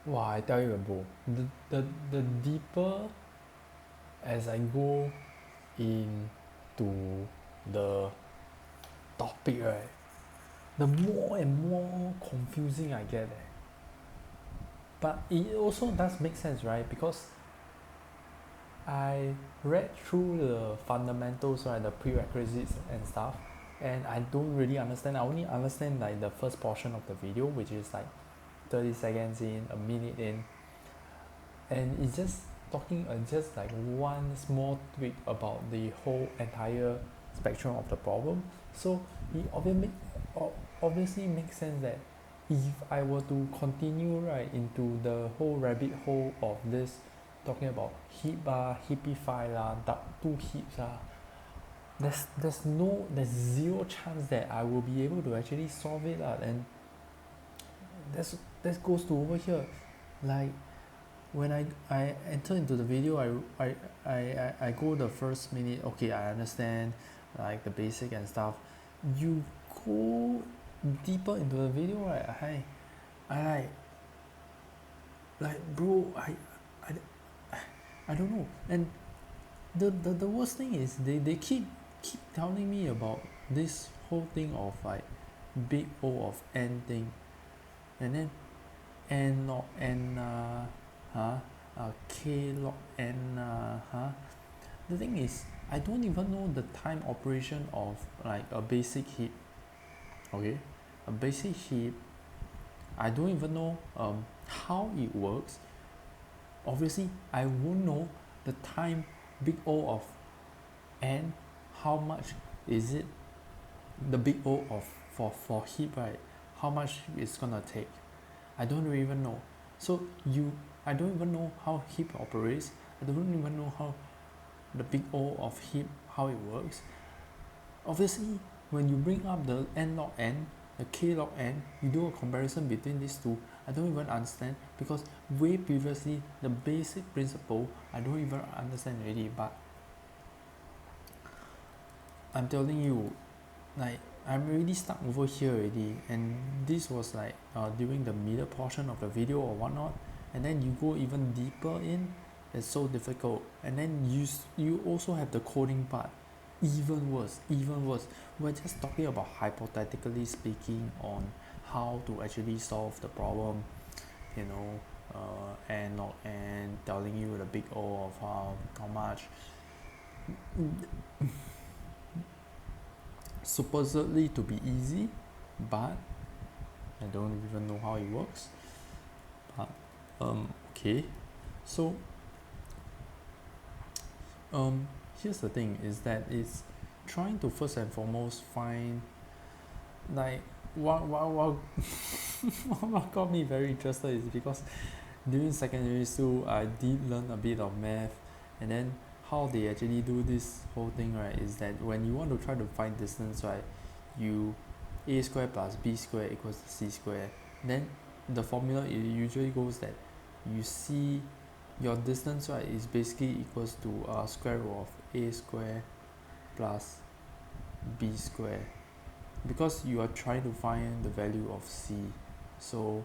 Wow, I tell you, bro, the deeper as I go into the topic, right, the more and more confusing I get. But it also does make sense, right? Because I read through the fundamentals, right, the prerequisites and stuff, and I don't really understand. I only understand like the first portion of the video, which is like 30 seconds in, a minute in, and it's just talking just like one small tweak about the whole entire spectrum of the problem. So it obviously makes sense that if I were to continue right into the whole rabbit hole of this, talking about heap heapify lah, dark two heaps there's zero chance that I will be able to actually solve it and that goes to over here, like when I enter into the video, I go the first minute, okay, I understand like the basic and stuff. You go deeper into the video, right? I like bro, I don't know. And the worst thing is they keep telling me about this whole thing of like big O of n thing, and then n log n huh k log n the thing is I don't even know the time operation of like a basic heap. Okay, a basic heap, I don't even know how it works. Obviously I won't know the time big O of n, how much is it, the big O of for heap, right, how much it's gonna take. I don't even know. So I don't even know how heap operates. I don't even know how the big O of heap, how it works. Obviously when you bring up the n log n, the k log n, you do a comparison between these two, I don't even understand, because way previously the basic principle I don't even understand already. But I'm telling you, like I'm already stuck over here already, and this was like during the middle portion of the video or whatnot, and then you go even deeper in, it's so difficult. And then you also have the coding part, even worse, even worse. We're just talking about hypothetically speaking on how to actually solve the problem, you know, and not and telling you the big O of how much supposedly to be easy, but I don't even know how it works. But okay, so here's the thing is that it's trying to first and foremost find like what what got me very interested is because during secondary school I did learn a bit of math, and then how they actually do this whole thing, right, is that when you want to try to find distance, right, you a square plus b square equals to c square. Then the formula it usually goes that you see your distance, right, is basically equals to square root of a square plus b square, because you are trying to find the value of c. So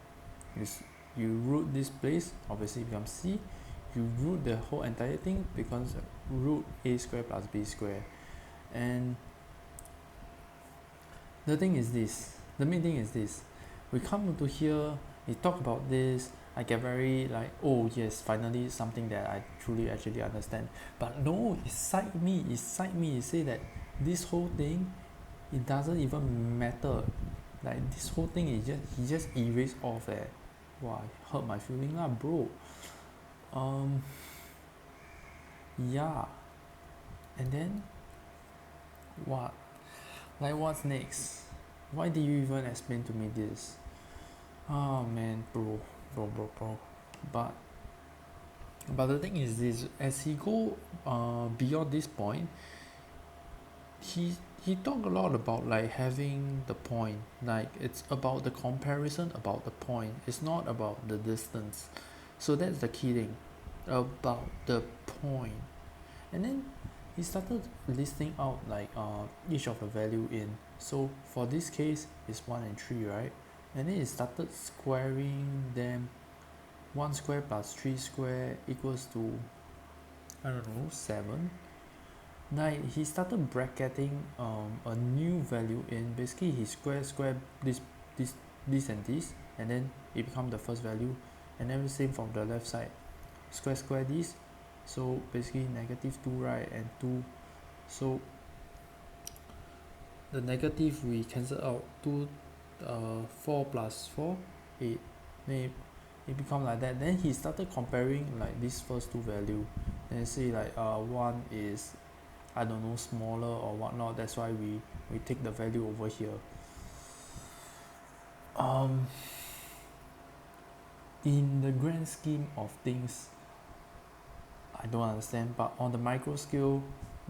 you root this place, obviously becomes c. You root the whole entire thing, becomes root a square plus b square. And the thing is this, the main thing is this, we come into here, we talk about this, I get very like, oh yes, finally something that I truly actually understand. But no, it side me, it say that this whole thing, it doesn't even matter. Like this whole thing is he just erased off wow, hurt my feeling lah, bro. Yeah. And then what? Like what's next? Why did you even explain to me this? Oh man, bro. But the thing is this, as he go beyond this point, he talked a lot about like having the point, like it's about the comparison about the point, it's not about the distance. So that's the key thing, about the point. And then he started listing out like each of the value in, so for this case it's 1 and 3, right? And then he started squaring them 1 square plus 3 square equals to, I don't know, 7. Like he started bracketing a new value in. Basically he square this this and then it become the first value, and then the same from the left side, square this, so basically -2, right, and 2. So the negative we cancel out, 2 4 plus 4 8, then it become like that. Then he started comparing like these first two value, and say like one is, I don't know, smaller or whatnot, that's why we take the value over here. In the grand scheme of things, I don't understand, but on the micro scale,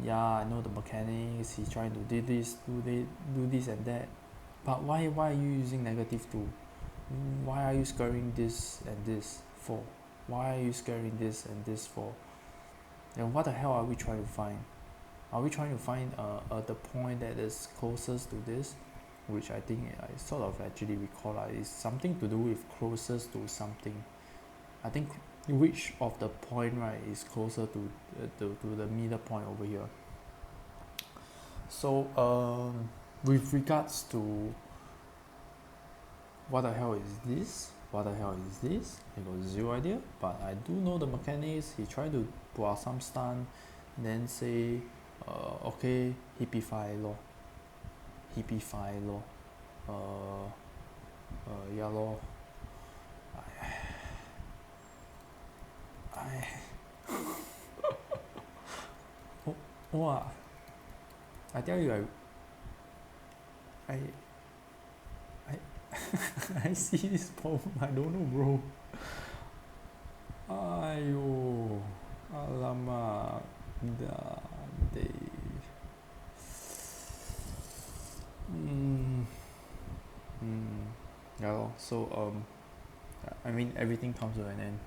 yeah, I know the mechanics, he's trying to do this and that, but why are you using -2? Why are you squaring this and this for? Why are you squaring this and this for? And what the hell are we trying to find? Are we trying to find the point that is closest to this, which I think I sort of actually recall is something to do with closest to something. I think which of the point, right, is closer to the middle point over here. So with regards to what the hell is this, I got zero idea, but I do know the mechanics. He tried to pull out some stun, then say okay, hippify lor, yeah lor. Wow, I tell you, I I see this poem, I don't know, bro. Aiyo, alamak, day. Yeah lor. So I mean everything comes to an end.